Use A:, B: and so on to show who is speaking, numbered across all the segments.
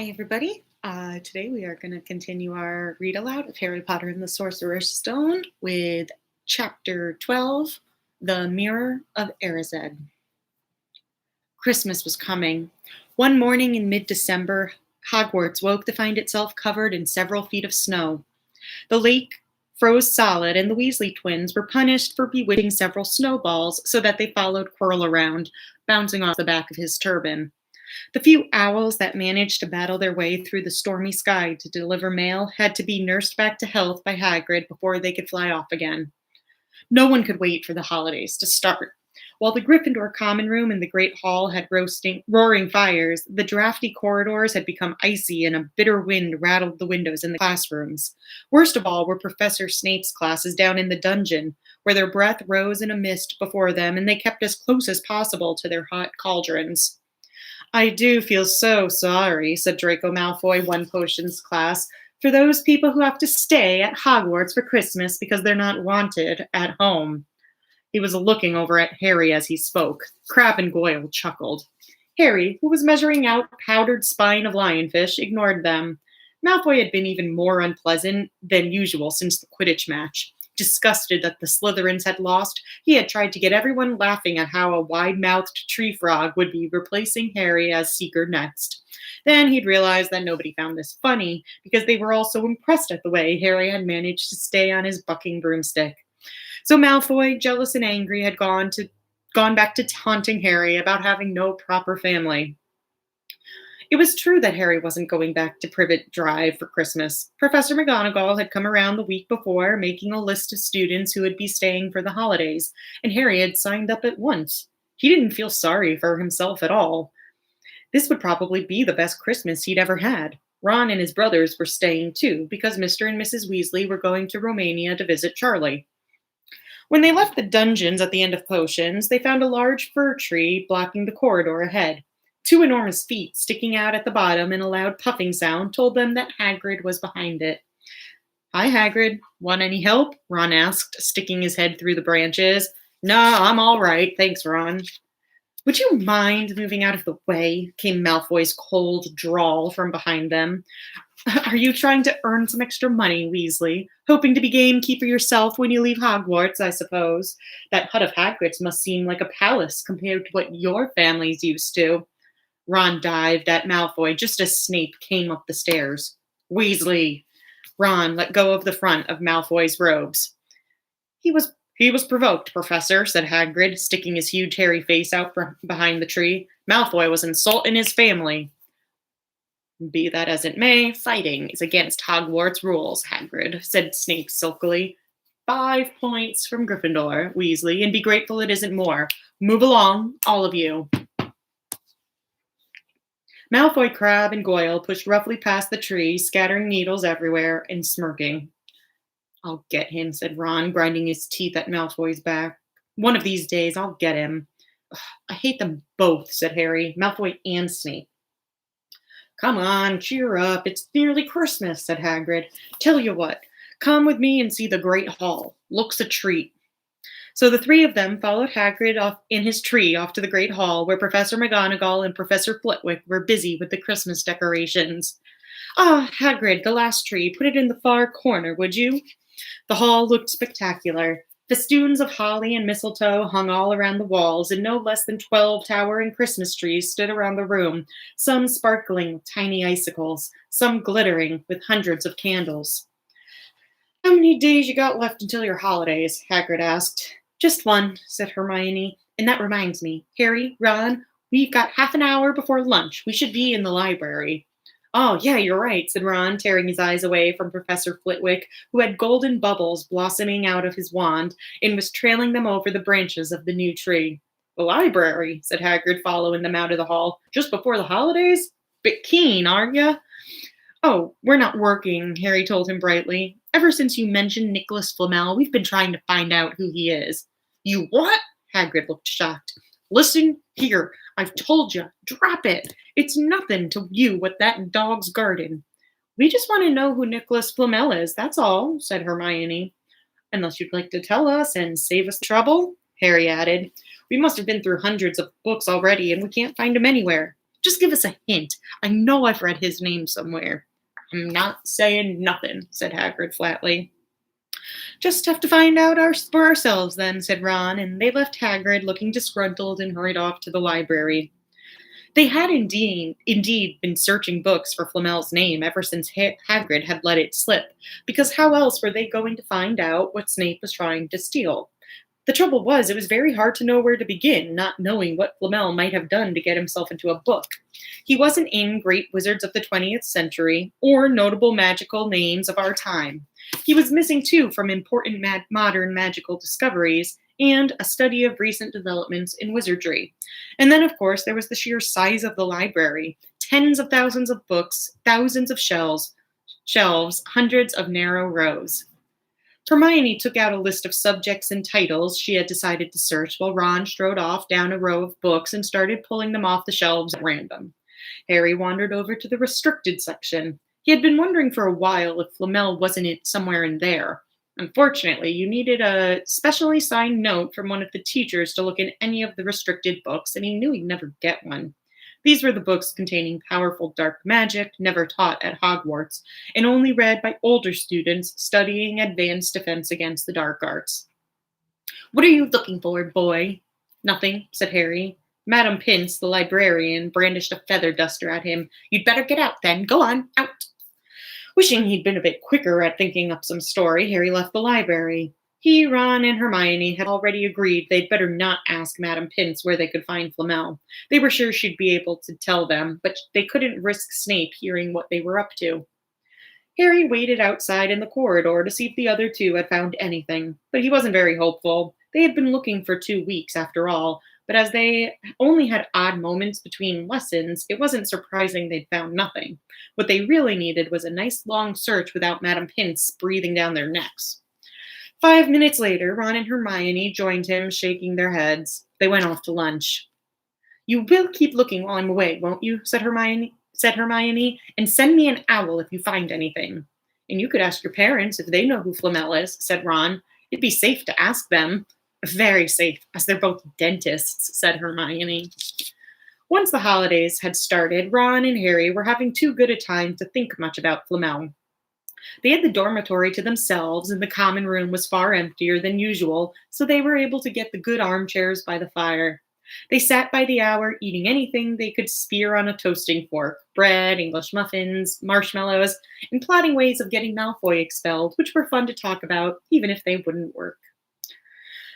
A: Hi, everybody. Today we are going to continue our read aloud of Harry Potter and the Sorcerer's Stone with Chapter 12, The Mirror of Erised. Christmas was coming. One morning in mid-December, Hogwarts woke to find itself covered in several feet of snow. The lake froze solid, and the Weasley twins were punished for bewitching several snowballs so that they followed Quirrell around, bouncing off the back of his turban. The few owls that managed to battle their way through the stormy sky to deliver mail had to be nursed back to health by Hagrid before they could fly off again. No one could wait for the holidays to start. While the Gryffindor common room and the Great Hall had roaring fires, the drafty corridors had become icy and a bitter wind rattled the windows in the classrooms. Worst of all were Professor Snape's classes down in the dungeon, where their breath rose in a mist before them and they kept as close as possible to their hot cauldrons. "I do feel so sorry," said Draco Malfoy, one potions class, "for those people who have to stay at Hogwarts for Christmas because they're not wanted at home." He was looking over at Harry as he spoke. Crabbe and Goyle chuckled. Harry, who was measuring out powdered spine of lionfish, ignored them. Malfoy had been even more unpleasant than usual since the Quidditch match. Disgusted that the Slytherins had lost, he had tried to get everyone laughing at how a wide-mouthed tree frog would be replacing Harry as Seeker next. Then he'd realized that nobody found this funny, because they were all so impressed at the way Harry had managed to stay on his bucking broomstick. So Malfoy, jealous and angry, had gone back to taunting Harry about having no proper family. It was true that Harry wasn't going back to Privet Drive for Christmas. Professor McGonagall had come around the week before, making a list of students who would be staying for the holidays, and Harry had signed up at once. He didn't feel sorry for himself at all. This would probably be the best Christmas he'd ever had. Ron and his brothers were staying too, because Mr. and Mrs. Weasley were going to Romania to visit Charlie. When they left the dungeons at the end of potions, they found a large fir tree blocking the corridor ahead. Two enormous feet sticking out at the bottom and a loud puffing sound told them that Hagrid was behind it. "Hi, Hagrid. Want any help?" Ron asked, sticking his head through the branches. "No, I'm all right. Thanks, Ron." "Would you mind moving out of the way?" came Malfoy's cold drawl from behind them. "Are you trying to earn some extra money, Weasley? Hoping to be gamekeeper yourself when you leave Hogwarts, I suppose. That hut of Hagrid's must seem like a palace compared to what your family's used to." Ron dived at Malfoy just as Snape came up the stairs. "Weasley!" Ron let go of the front of Malfoy's robes. He was provoked, Professor," said Hagrid, sticking his huge hairy face out from behind the tree. "Malfoy was insulting his family." "Be that as it may, fighting is against Hogwarts rules, Hagrid," said Snape silkily. 5 points from Gryffindor, Weasley, and be grateful it isn't more. Move along, all of you." Malfoy, Crabbe, and Goyle pushed roughly past the tree, scattering needles everywhere and smirking. "I'll get him," said Ron, grinding his teeth at Malfoy's back. "One of these days, I'll get him." "Ugh, I hate them both," said Harry, Malfoy and Snape. "Come on, cheer up. It's nearly Christmas," said Hagrid. "Tell you what, come with me and see the Great Hall. Looks a treat." So the three of them followed Hagrid off in his tree off to the Great Hall, where Professor McGonagall and Professor Flitwick were busy with the Christmas decorations. "Ah, Hagrid, the last tree. Put it in the far corner, would you?" The hall looked spectacular. Festoons of holly and mistletoe hung all around the walls, and no less than 12 towering Christmas trees stood around the room, some sparkling with tiny icicles, some glittering with hundreds of candles. "How many days you got left until your holidays?" Hagrid asked. "Just one," said Hermione. "And that reminds me, Harry, Ron, we've got half an hour before lunch. We should be in the library." "Oh, yeah, you're right," said Ron, tearing his eyes away from Professor Flitwick, who had golden bubbles blossoming out of his wand and was trailing them over the branches of the new tree. "The library," said Hagrid, following them out of the hall. "Just before the holidays? Bit keen, aren't you?" "Oh, we're not working," Harry told him brightly. "Ever since you mentioned Nicholas Flamel, we've been trying to find out who he is." "You what?" Hagrid looked shocked. "Listen here. I've told you. Drop it. It's nothing to you with that dog's garden." "We just want to know who Nicholas Flamel is, that's all," said Hermione. "Unless you'd like to tell us and save us trouble," Harry added. "We must have been through hundreds of books already, and we can't find him anywhere." Just give us a hint. I know I've read his name somewhere." "I'm not saying nothing," said Hagrid flatly. "Just have to find out for ourselves then," said Ron, and they left Hagrid looking disgruntled and hurried off to the library. They had indeed been searching books for Flamel's name ever since Hagrid had let it slip, because how else were they going to find out what Snape was trying to steal? The trouble was, it was very hard to know where to begin, not knowing what Flamel might have done to get himself into a book. He wasn't in great wizards of the 20th century or notable magical names of our time. He was missing, too, from important modern magical discoveries and a study of recent developments in wizardry. And then, of course, there was the sheer size of the library: tens of thousands of books, thousands of shelves, hundreds of narrow rows. Hermione took out a list of subjects and titles she had decided to search, while Ron strode off down a row of books and started pulling them off the shelves at random. Harry wandered over to the restricted section. He had been wondering for a while if Flamel wasn't somewhere in there. Unfortunately, you needed a specially signed note from one of the teachers to look in any of the restricted books, and he knew he'd never get one. These were the books containing powerful dark magic never taught at Hogwarts, and only read by older students studying advanced defense against the dark arts. "What are you looking for, boy?" "Nothing," said Harry. Madame Pince, the librarian, brandished a feather duster at him. "You'd better get out, then. Go on, out." Wishing he'd been a bit quicker at thinking up some story, Harry left the library. He, Ron, and Hermione had already agreed they'd better not ask Madame Pince where they could find Flamel. They were sure she'd be able to tell them, but they couldn't risk Snape hearing what they were up to. Harry waited outside in the corridor to see if the other two had found anything, but he wasn't very hopeful. They had been looking for 2 weeks after all, but as they only had odd moments between lessons, it wasn't surprising they'd found nothing. What they really needed was a nice long search without Madame Pince breathing down their necks. 5 minutes later, Ron and Hermione joined him, shaking their heads. They went off to lunch. "You will keep looking while I'm away, won't you?" said Hermione, "and send me an owl if you find anything." "And you could ask your parents if they know who Flamel is," said Ron. "It'd be safe to ask them." "Very safe, as they're both dentists," said Hermione. Once the holidays had started, Ron and Harry were having too good a time to think much about Flamel. They had the dormitory to themselves, and the common room was far emptier than usual, so they were able to get the good armchairs by the fire. They sat by the hour, eating anything they could spear on a toasting fork: bread, English muffins, marshmallows, and plotting ways of getting Malfoy expelled, which were fun to talk about, even if they wouldn't work.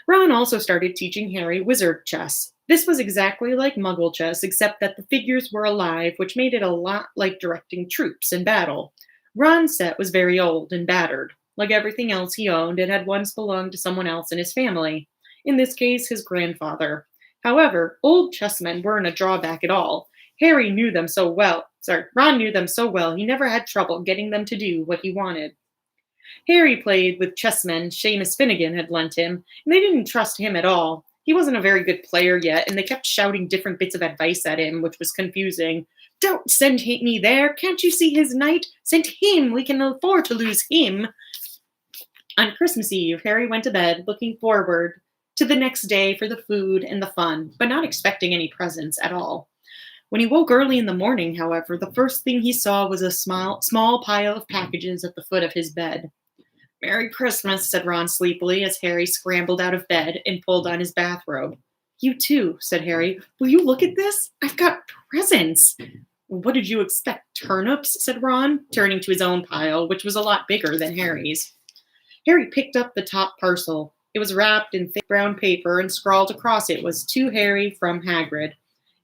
A: Ron also started teaching Harry wizard chess. This was exactly like Muggle chess, except that the figures were alive, which made it a lot like directing troops in battle. Ron's set was very old and battered. Like everything else he owned, it had once belonged to someone else in his family, in this case, his grandfather. However, old chessmen weren't a drawback at all. Ron knew them so well, he never had trouble getting them to do what he wanted. Harry played with chessmen Seamus Finnegan had lent him, and they didn't trust him at all. He wasn't a very good player yet, and they kept shouting different bits of advice at him, which was confusing. "Don't send me there. Can't you see his knight? Send him. We can afford to lose him." On Christmas Eve, Harry went to bed looking forward to the next day for the food and the fun, but not expecting any presents at all. When he woke early in the morning, however, the first thing he saw was a small pile of packages at the foot of his bed. "Merry Christmas," said Ron sleepily as Harry scrambled out of bed and pulled on his bathrobe. "You too," said Harry. "Will you look at this? I've got presents." "What did you expect, turnips?" said Ron, turning to his own pile, which was a lot bigger than Harry's. Harry picked up the top parcel. It was wrapped in thick brown paper, and scrawled across it was "To Harry from Hagrid."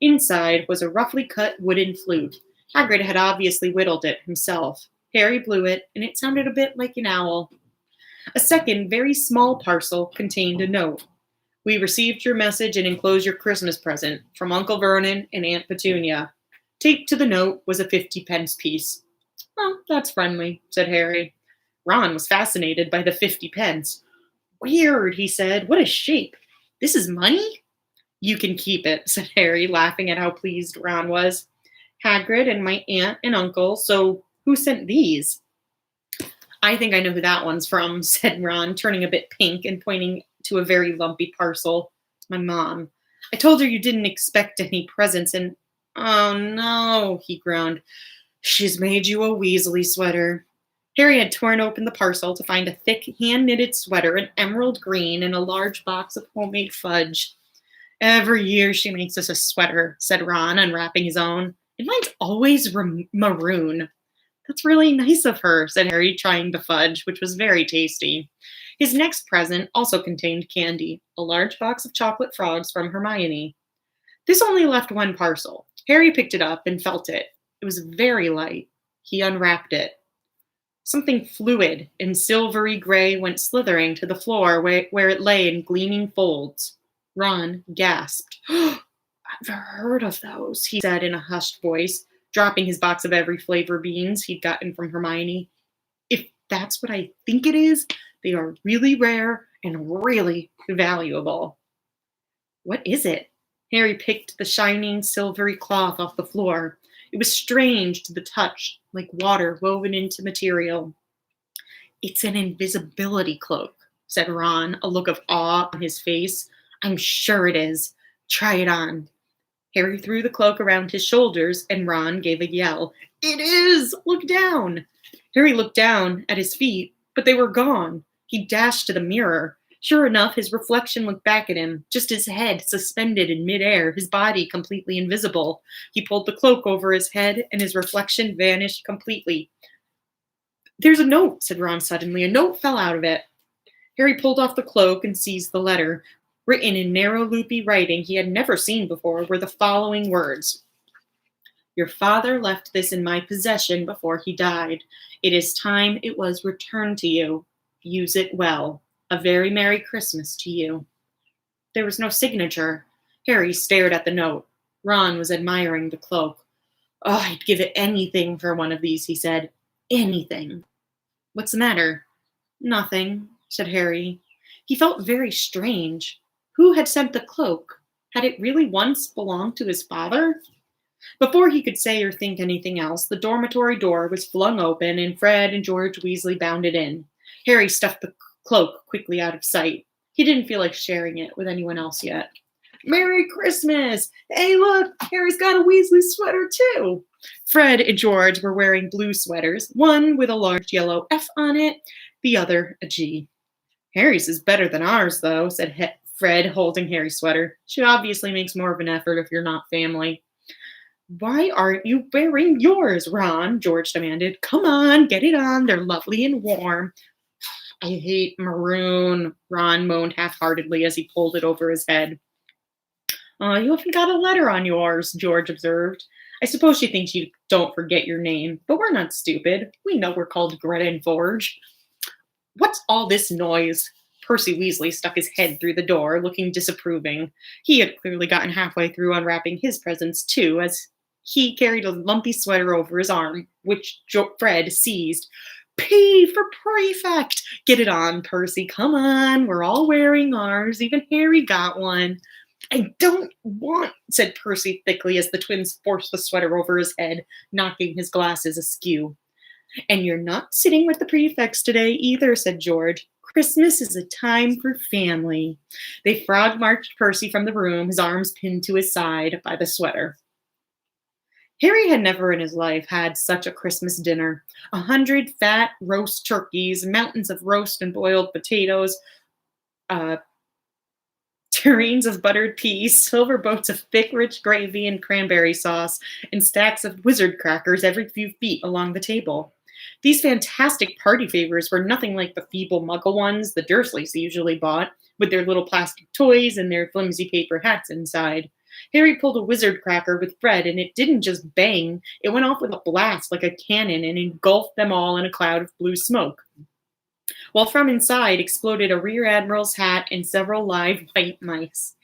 A: Inside was a roughly cut wooden flute. Hagrid had obviously whittled it himself. Harry blew it, and it sounded a bit like an owl. A second, very small parcel contained a note. "We received your message and enclose your Christmas present from Uncle Vernon and Aunt Petunia." Taped to the note was a 50-pence piece. "Oh, that's friendly," said Harry. Ron was fascinated by the 50 pence. "Weird," he said. "What a shape. This is money?" "You can keep it," said Harry, laughing at how pleased Ron was. "Hagrid and my aunt and uncle, so who sent these?" "I think I know who that one's from," said Ron, turning a bit pink and pointing to a very lumpy parcel. "My mom. I told her you didn't expect any presents, and Oh no, he groaned. She's made you a Weasley sweater. Harry had torn open the parcel to find a thick, hand-knitted sweater in emerald green and a large box of homemade fudge. Every year she makes us a sweater, said Ron, unwrapping his own. And mine's always maroon. That's really nice of her, said Harry, trying the fudge, which was very tasty. His next present also contained candy, a large box of chocolate frogs from Hermione. This only left one parcel. Harry picked it up and felt it. It was very light. He unwrapped it. Something fluid and silvery gray went slithering to the floor where it lay in gleaming folds. Ron gasped. I've heard of those, he said in a hushed voice, dropping his box of every flavor beans he'd gotten from Hermione. If that's what I think it is, they are really rare and really valuable. What is it? Harry picked the shining silvery cloth off the floor. It was strange to the touch, like water woven into material. It's an invisibility cloak, said Ron, a look of awe on his face. I'm sure it is. Try it on. Harry threw the cloak around his shoulders, and Ron gave a yell. It is! Look down! Harry looked down at his feet, but they were gone. He dashed to the mirror. Sure enough, his reflection looked back at him, just his head suspended in midair, his body completely invisible. He pulled the cloak over his head, and his reflection vanished completely. There's a note, said Ron suddenly. A note fell out of it. Harry pulled off the cloak and seized the letter. Written in narrow, loopy writing he had never seen before were the following words. Your father left this in my possession before he died. It is time it was returned to you. Use it well. A very Merry Christmas to you. There was no signature. Harry stared at the note. Ron was admiring the cloak. Oh, I'd give it anything for one of these, he said. Anything. What's the matter? Nothing, said Harry. He felt very strange. Who had sent the cloak? Had it really once belonged to his father? Before he could say or think anything else, the dormitory door was flung open and Fred and George Weasley bounded in. Harry stuffed the cloak quickly out of sight. He didn't feel like sharing it with anyone else yet. Merry Christmas! Hey, look, Harry's got a Weasley sweater too. Fred and George were wearing blue sweaters, one with a large yellow F on it, the other a G. Harry's is better than ours, though, said Fred, holding Harry's sweater. She obviously makes more of an effort if you're not family. Why aren't you wearing yours, Ron? George demanded. Come on, get it on. They're lovely and warm. I hate maroon, Ron moaned half-heartedly as he pulled it over his head. You haven't got a letter on yours, George observed. I suppose she thinks you don't forget your name, but we're not stupid. We know we're called Greta and Forge. What's all this noise? Percy Weasley stuck his head through the door, looking disapproving. He had clearly gotten halfway through unwrapping his presents, too, as he carried a lumpy sweater over his arm, which Fred seized. P for prefect! Get it on, Percy. Come on. We're all wearing ours. Even Harry got one. I don't want, said Percy thickly as the twins forced the sweater over his head, knocking his glasses askew. And you're not sitting with the prefects today either, said George. Christmas is a time for family. They frog-marched Percy from the room, his arms pinned to his side by the sweater. Harry had never in his life had such a Christmas dinner. 100 fat roast turkeys, mountains of roast and boiled potatoes, tureens of buttered peas, silver boats of thick, rich gravy and cranberry sauce, and stacks of wizard crackers every few feet along the table. These fantastic party favors were nothing like the feeble muggle ones the Dursleys usually bought, with their little plastic toys and their flimsy paper hats inside. Harry pulled a wizard cracker with Fred, and it didn't just bang, it went off with a blast like a cannon and engulfed them all in a cloud of blue smoke. While from inside exploded a rear admiral's hat and several live white mice.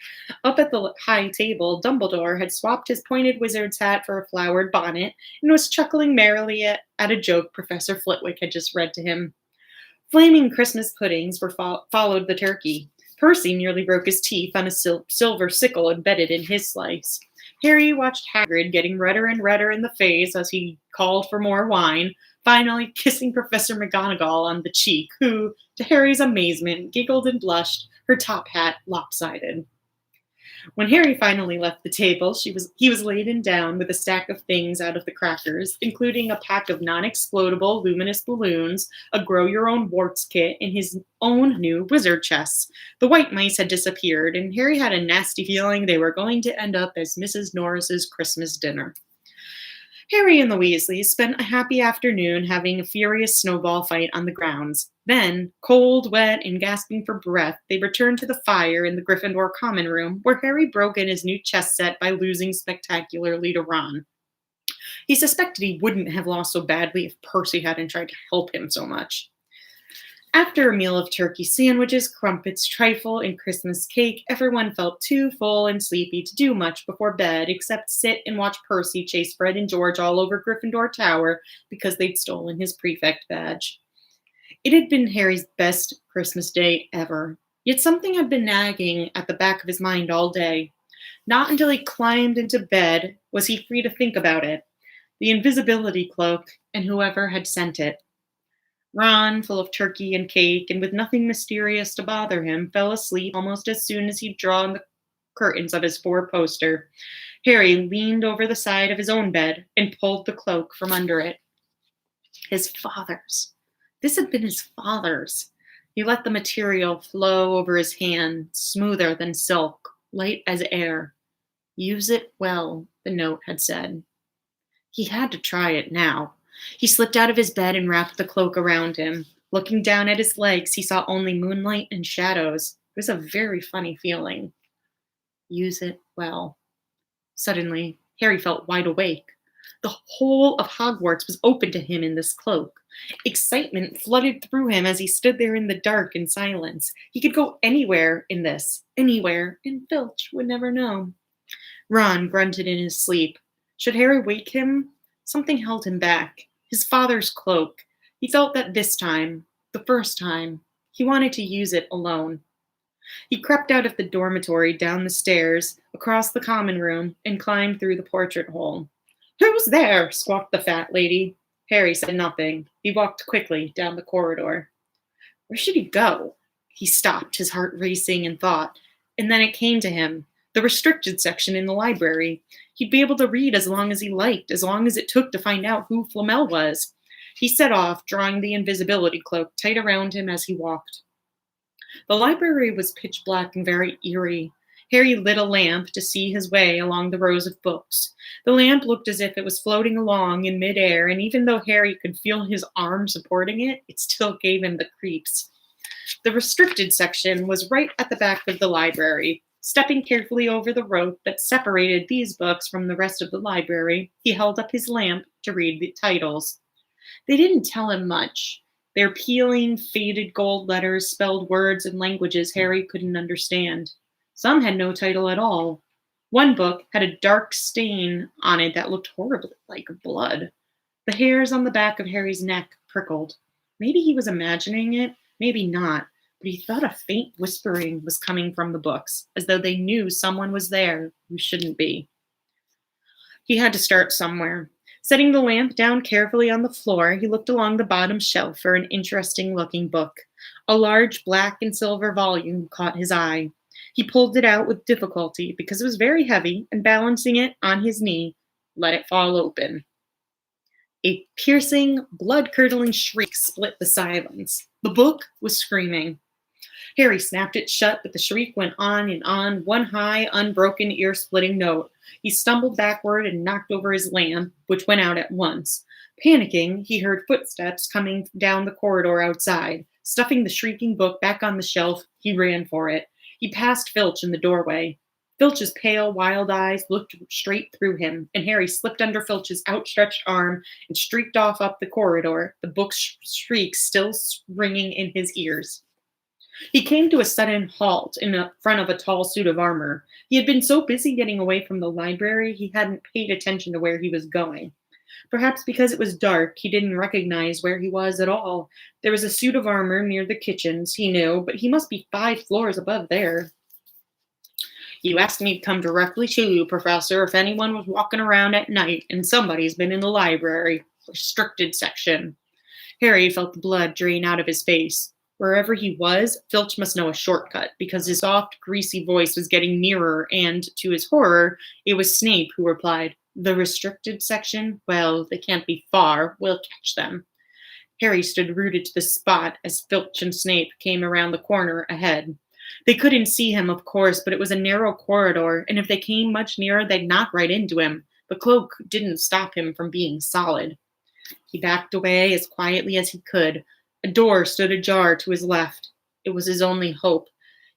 A: Up at the high table, Dumbledore had swapped his pointed wizard's hat for a flowered bonnet and was chuckling merrily at a joke Professor Flitwick had just read to him. Flaming Christmas puddings followed the turkey. Percy nearly broke his teeth on a silver sickle embedded in his slice. Harry watched Hagrid getting redder and redder in the face as he called for more wine, finally kissing Professor McGonagall on the cheek, who, to Harry's amazement, giggled and blushed, her top hat lopsided. When Harry finally left the table, he was laden down with a stack of things out of the crackers, including a pack of non-explodable luminous balloons, a grow-your-own warts kit, and his own new wizard chess. The white mice had disappeared, and Harry had a nasty feeling they were going to end up as Mrs. Norris's Christmas dinner. Harry and the Weasleys spent a happy afternoon having a furious snowball fight on the grounds. Then, cold, wet, and gasping for breath, they returned to the fire in the Gryffindor common room, where Harry broke in his new chess set by losing spectacularly to Ron. He suspected he wouldn't have lost so badly if Percy hadn't tried to help him so much. After a meal of turkey sandwiches, crumpets, trifle, and Christmas cake, everyone felt too full and sleepy to do much before bed except sit and watch Percy chase Fred and George all over Gryffindor Tower because they'd stolen his prefect badge. It had been Harry's best Christmas day ever, yet something had been nagging at the back of his mind all day. Not until he climbed into bed was he free to think about it. The invisibility cloak and whoever had sent it. Ron, full of turkey and cake and with nothing mysterious to bother him, fell asleep almost as soon as he'd drawn the curtains of his four-poster. Harry leaned over the side of his own bed and pulled the cloak from under it. His father's. This had been his father's. He let the material flow over his hand, smoother than silk, light as air. Use it well, the note had said. He had to try it now. He slipped out of his bed and wrapped the cloak around him. Looking down at his legs, he saw only moonlight and shadows. It was a very funny feeling. Use it well. Suddenly, Harry felt wide awake. The whole of Hogwarts was open to him in this cloak. Excitement flooded through him as he stood there in the dark and silence. He could go anywhere in this, anywhere, and Filch would never know. Ron grunted in his sleep. Should Harry wake him? Something held him back. His father's cloak. He felt that this time, the first time, he wanted to use it alone. He crept out of the dormitory, down the stairs, across the common room, and climbed through the portrait hole. "Who's there?" squawked the fat lady. Harry said nothing. He walked quickly down the corridor. Where should he go? He stopped, his heart racing in thought, and then it came to him. The restricted section in the library. He'd be able to read as long as he liked, as long as it took to find out who Flamel was. He set off, drawing the invisibility cloak tight around him as he walked. The library was pitch black and very eerie. Harry lit a lamp to see his way along the rows of books. The lamp looked as if it was floating along in midair, and even though Harry could feel his arm supporting it, it still gave him the creeps. The restricted section was right at the back of the library. Stepping carefully over the rope that separated these books from the rest of the library, he held up his lamp to read the titles. They didn't tell him much. Their peeling, faded gold letters spelled words and languages Harry couldn't understand. Some had no title at all. One book had a dark stain on it that looked horribly like blood. The hairs on the back of Harry's neck prickled. Maybe he was imagining it, maybe not. But he thought a faint whispering was coming from the books, as though they knew someone was there who shouldn't be. He had to start somewhere. Setting the lamp down carefully on the floor, he looked along the bottom shelf for an interesting-looking book. A large black and silver volume caught his eye. He pulled it out with difficulty because it was very heavy, and balancing it on his knee, let it fall open. A piercing, blood-curdling shriek split the silence. The book was screaming. Harry snapped it shut, but the shriek went on and on, one high, unbroken, ear-splitting note. He stumbled backward and knocked over his lamp, which went out at once. Panicking, he heard footsteps coming down the corridor outside. Stuffing the shrieking book back on the shelf, he ran for it. He passed Filch in the doorway. Filch's pale, wild eyes looked straight through him, and Harry slipped under Filch's outstretched arm and streaked off up the corridor, the book's shriek still ringing in his ears. He came to a sudden halt in front of a tall suit of armor. He had been so busy getting away from the library, he hadn't paid attention to where he was going. Perhaps because it was dark, he didn't recognize where he was at all. There was a suit of armor near the kitchens, he knew, but he must be 5 floors above there. "You asked me to come directly to you, Professor, if anyone was walking around at night, and somebody's been in the library, restricted section." Harry felt the blood drain out of his face. Wherever he was, Filch must know a shortcut because his soft, greasy voice was getting nearer, and to his horror, it was Snape who replied, "The restricted section? Well, they can't be far. We'll catch them." Harry stood rooted to the spot as Filch and Snape came around the corner ahead. They couldn't see him, of course, but it was a narrow corridor, and if they came much nearer, they'd knock right into him. The cloak didn't stop him from being solid. He backed away as quietly as he could. A door stood ajar to his left. It was his only hope.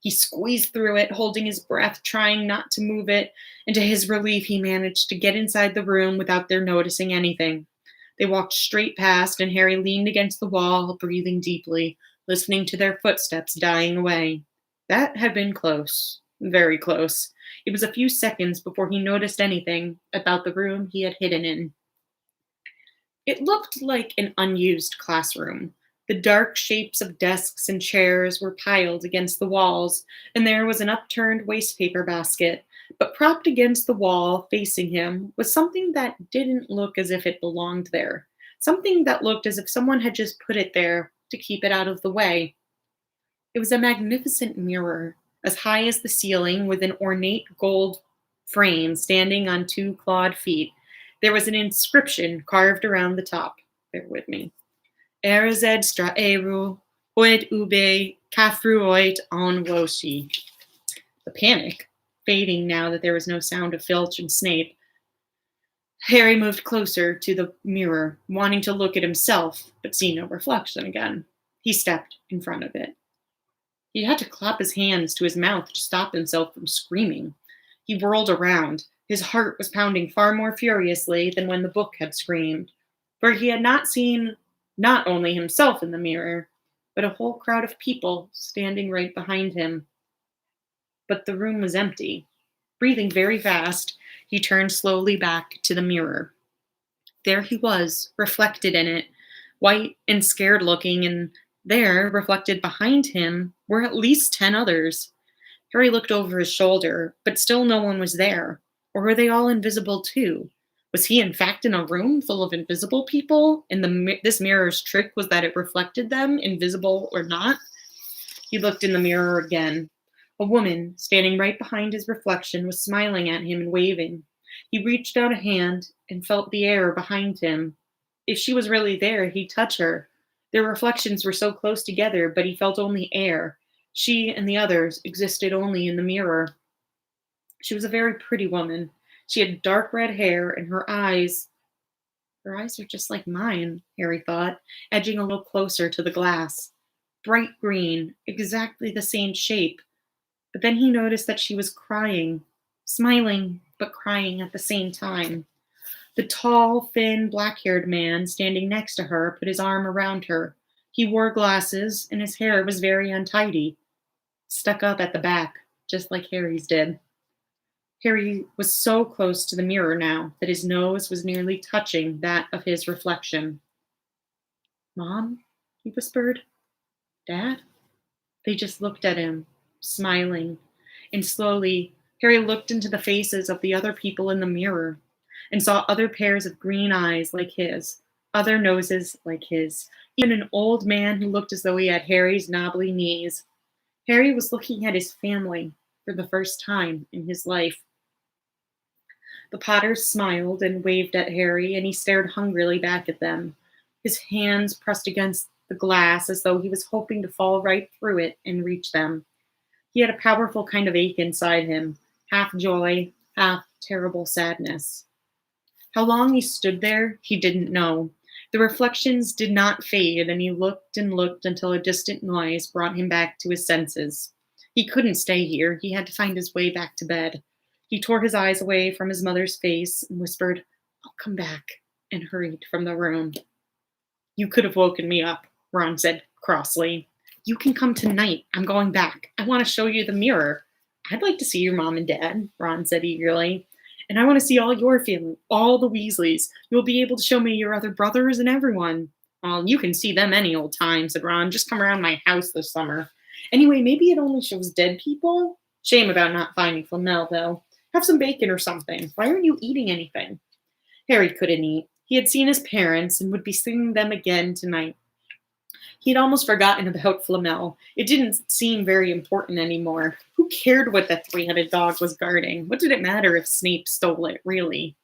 A: He squeezed through it, holding his breath, trying not to move it, and to his relief, he managed to get inside the room without their noticing anything. They walked straight past, and Harry leaned against the wall, breathing deeply, listening to their footsteps dying away. That had been close, very close. It was a few seconds before he noticed anything about the room he had hidden in. It looked like an unused classroom. The dark shapes of desks and chairs were piled against the walls, and there was an upturned wastepaper basket. But propped against the wall, facing him, was something that didn't look as if it belonged there. Something that looked as if someone had just put it there to keep it out of the way. It was a magnificent mirror, as high as the ceiling, with an ornate gold frame standing on two clawed feet. There was an inscription carved around the top. Bear with me. Erazed straeru, oed ube, kafruoit on woshi. The panic, fading now that there was no sound of Filch and Snape, Harry moved closer to the mirror, wanting to look at himself, but see no reflection again. He stepped in front of it. He had to clap his hands to his mouth to stop himself from screaming. He whirled around. His heart was pounding far more furiously than when the book had screamed, for he had not seen not only himself in the mirror, but a whole crowd of people standing right behind him. But the room was empty. Breathing very fast, he turned slowly back to the mirror. There he was, reflected in it, white and scared looking, and there, reflected behind him, were at least 10 others. Harry looked over his shoulder, but still no one was there. Or were they all invisible too? Was he in fact in a room full of invisible people, and this mirror's trick was that it reflected them, invisible or not? He looked in the mirror again. A woman, standing right behind his reflection, was smiling at him and waving. He reached out a hand and felt the air behind him. If she was really there, he'd touch her. Their reflections were so close together, but he felt only air. She and the others existed only in the mirror. She was a very pretty woman. She had dark red hair, and her eyes are just like mine, Harry thought, edging a little closer to the glass. Bright green, exactly the same shape. But then he noticed that she was crying, smiling, but crying at the same time. The tall, thin, black-haired man standing next to her put his arm around her. He wore glasses, and his hair was very untidy, stuck up at the back, just like Harry's did. Harry was so close to the mirror now that his nose was nearly touching that of his reflection. "Mom?" he whispered. "Dad?" They just looked at him, smiling, and slowly Harry looked into the faces of the other people in the mirror and saw other pairs of green eyes like his, other noses like his, even an old man who looked as though he had Harry's knobbly knees. Harry was looking at his family for the first time in his life. The Potters smiled and waved at Harry, and he stared hungrily back at them, his hands pressed against the glass as though he was hoping to fall right through it and reach them. He had a powerful kind of ache inside him, half joy, half terrible sadness. How long he stood there, he didn't know. The reflections did not fade, and he looked and looked until a distant noise brought him back to his senses. He couldn't stay here. He had to find his way back to bed. He tore his eyes away from his mother's face and whispered, "I'll come back," and hurried from the room. "You could have woken me up," Ron said crossly. "You can come tonight. I'm going back. I want to show you the mirror." "I'd like to see your mom and dad," Ron said eagerly. "And I want to see all your family, all the Weasleys. You'll be able to show me your other brothers and everyone." "Well, you can see them any old time," said Ron. "Just come around my house this summer. Anyway, maybe it only shows dead people. Shame about not finding Flamel, though. Have some bacon or something. Why aren't you eating anything?" Harry couldn't eat. He had seen his parents and would be seeing them again tonight. He'd almost forgotten about Flamel. It didn't seem very important anymore. Who cared what the three-headed dog was guarding? What did it matter if Snape stole it, really?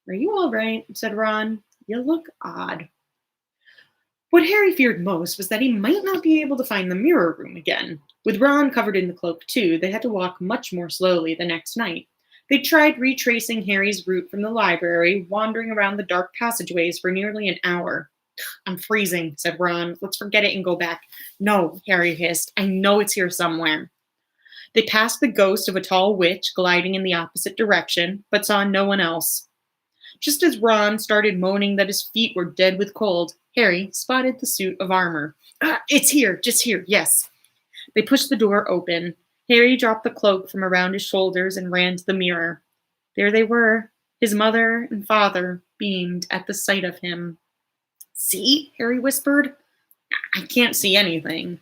A: Are you all right? Said Ron. You look odd. What Harry feared most was that he might not be able to find the mirror room again. With Ron covered in the cloak, too, they had to walk much more slowly the next night. They tried retracing Harry's route from the library, wandering around the dark passageways for nearly an hour. I'm freezing, said Ron. Let's forget it and go back. No, Harry hissed. I know it's here somewhere. They passed the ghost of a tall witch gliding in the opposite direction, but saw no one else. Just as Ron started moaning that his feet were dead with cold, Harry spotted the suit of armor. Ah, it's here, just here, yes. They pushed the door open. Harry dropped the cloak from around his shoulders and ran to the mirror. There they were. His mother and father beamed at the sight of him. See? Harry whispered. I can't see anything.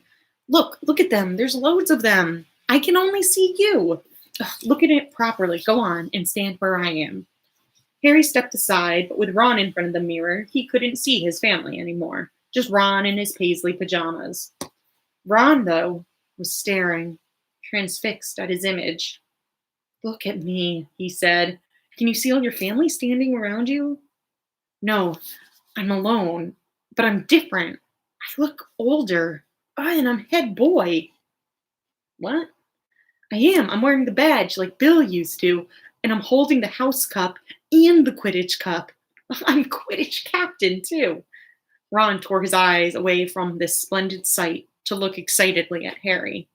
A: Look at them. There's loads of them. I can only see you. Ugh, look at it properly. Go on and stand where I am. Harry stepped aside, but with Ron in front of the mirror, he couldn't see his family anymore. Just Ron in his paisley pajamas. Ron, though, was staring, transfixed at his image. Look at me, he said. Can you see all your family standing around you? No, I'm alone, but I'm different. I look older. And I'm head boy. What? I am. I'm wearing the badge like Bill used to, and I'm holding the house cup and the Quidditch cup. I'm Quidditch captain, too. Ron tore his eyes away from this splendid sight to look excitedly at Harry.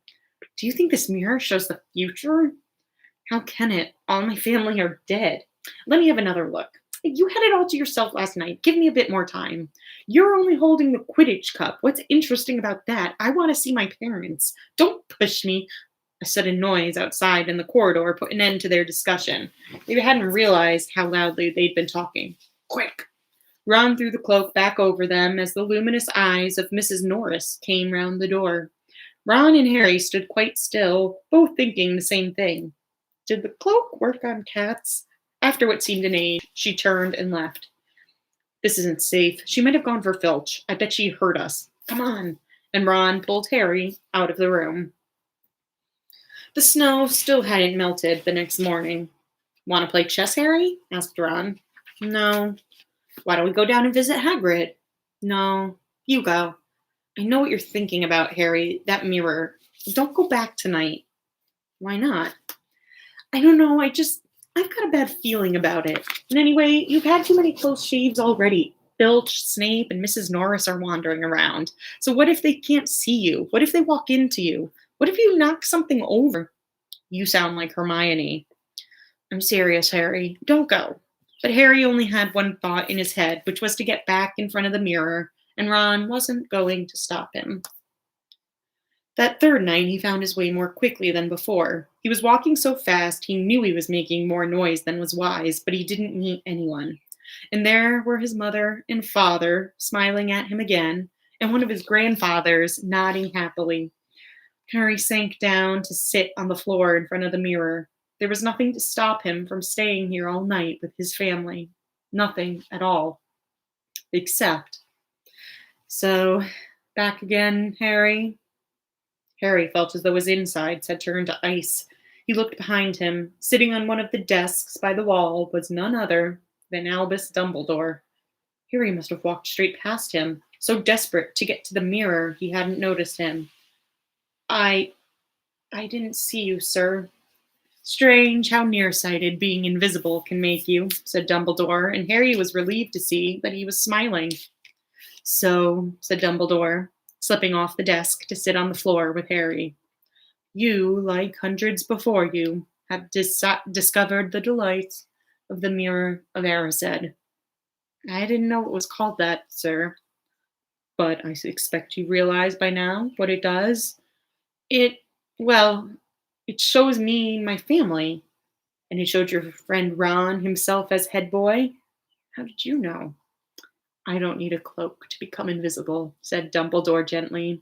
A: Do you think this mirror shows the future? How can it? All my family are dead. Let me have another look. You had it all to yourself last night. Give me a bit more time. You're only holding the Quidditch cup. What's interesting about that? I want to see my parents. Don't push me. A sudden noise outside in the corridor put an end to their discussion. They hadn't realized how loudly they'd been talking. Quick! Ron threw the cloak back over them as the luminous eyes of Mrs. Norris came round the door. Ron and Harry stood quite still, both thinking the same thing. Did the cloak work on cats? After what seemed an age, she turned and left. This isn't safe. She might have gone for Filch. I bet she heard us. Come on. And Ron pulled Harry out of the room. The snow still hadn't melted the next morning. Want to play chess, Harry? Asked Ron. No. Why don't we go down and visit Hagrid? No. You go. I know what you're thinking about, Harry. That mirror. Don't go back tonight. Why not? I don't know. I've got a bad feeling about it. And anyway, you've had too many close shaves already. Filch, Snape, and Mrs. Norris are wandering around. So what if they can't see you? What if they walk into you? What if you knock something over? You sound like Hermione. I'm serious, Harry. Don't go. But Harry only had one thought in his head, which was to get back in front of the mirror, and Ron wasn't going to stop him. That third night, he found his way more quickly than before. He was walking so fast, he knew he was making more noise than was wise, but he didn't meet anyone. And there were his mother and father smiling at him again, and one of his grandfathers nodding happily. Harry sank down to sit on the floor in front of the mirror. There was nothing to stop him from staying here all night with his family. Nothing at all. Except. So, back again, Harry? Harry felt as though his insides had turned to ice. He looked behind him. Sitting on one of the desks by the wall was none other than Albus Dumbledore. Harry must have walked straight past him, so desperate to get to the mirror he hadn't noticed him. I didn't see you, sir. Strange how nearsighted being invisible can make you, said Dumbledore, and Harry was relieved to see that he was smiling. So, said Dumbledore, slipping off the desk to sit on the floor with Harry. You, like hundreds before you, have discovered the delights of the Mirror of Erised. I didn't know it was called that, sir. But I expect you realize by now what it does. It shows me my family. And it showed your friend Ron himself as head boy. How did you know? I don't need a cloak to become invisible, said Dumbledore gently.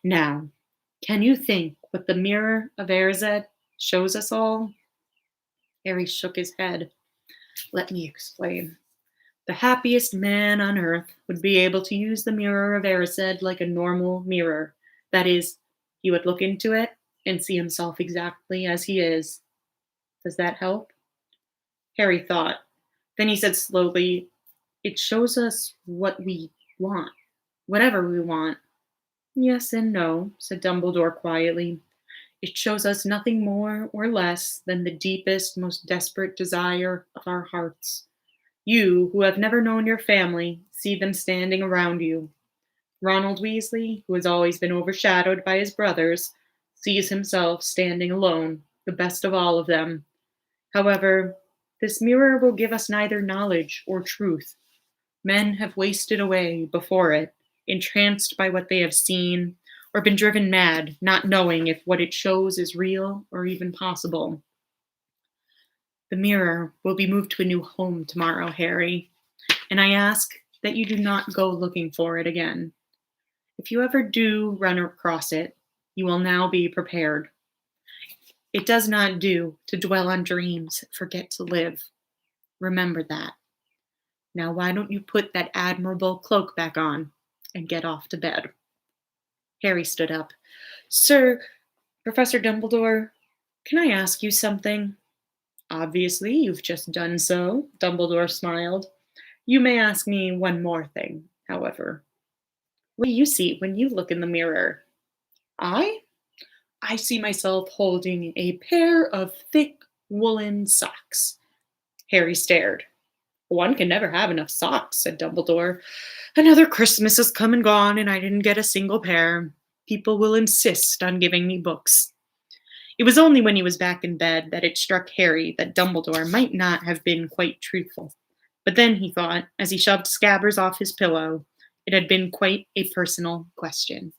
A: Now, can you think what the Mirror of Erised shows us all? Harry shook his head. Let me explain. The happiest man on earth would be able to use the mirror of Erised like a normal mirror. That is, he would look into it and see himself exactly as he is. Does that help? Harry thought. Then he said slowly, "It shows us what we want, whatever we want." "Yes and no," said Dumbledore quietly. "It shows us nothing more or less than the deepest, most desperate desire of our hearts. You, who have never known your family, see them standing around you. Ronald Weasley, who has always been overshadowed by his brothers, sees himself standing alone, the best of all of them. However, this mirror will give us neither knowledge or truth. Men have wasted away before it, entranced by what they have seen, or been driven mad, not knowing if what it shows is real or even possible. The mirror will be moved to a new home tomorrow, Harry, and I ask that you do not go looking for it again. If you ever do run across it, you will now be prepared. It does not do to dwell on dreams, forget to live. Remember that. Now why don't you put that admirable cloak back on and get off to bed?" Harry stood up. "Sir, Professor Dumbledore, can I ask you something?" "Obviously, you've just done so," Dumbledore smiled. "You may ask me one more thing, however. What do you see when you look in the mirror?" "I? I see myself holding a pair of thick woolen socks." Harry stared. "One can never have enough socks," said Dumbledore. "Another Christmas has come and gone, and I didn't get a single pair. People will insist on giving me books." It was only when he was back in bed that it struck Harry that Dumbledore might not have been quite truthful. But then, he thought, as he shoved Scabbers off his pillow, it had been quite a personal question.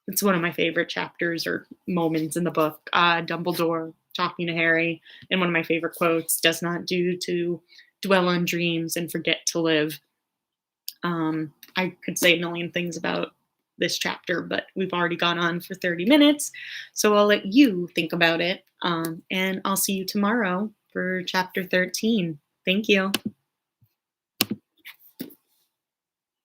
A: It's one of my favorite chapters or moments in the book. Dumbledore talking to Harry, and one of my favorite quotes, "Does not do to dwell on dreams and forget to live." I could say a million things about this chapter, but we've already gone on for 30 minutes, so I'll let you think about it, and I'll see you tomorrow for chapter 13. Thank you.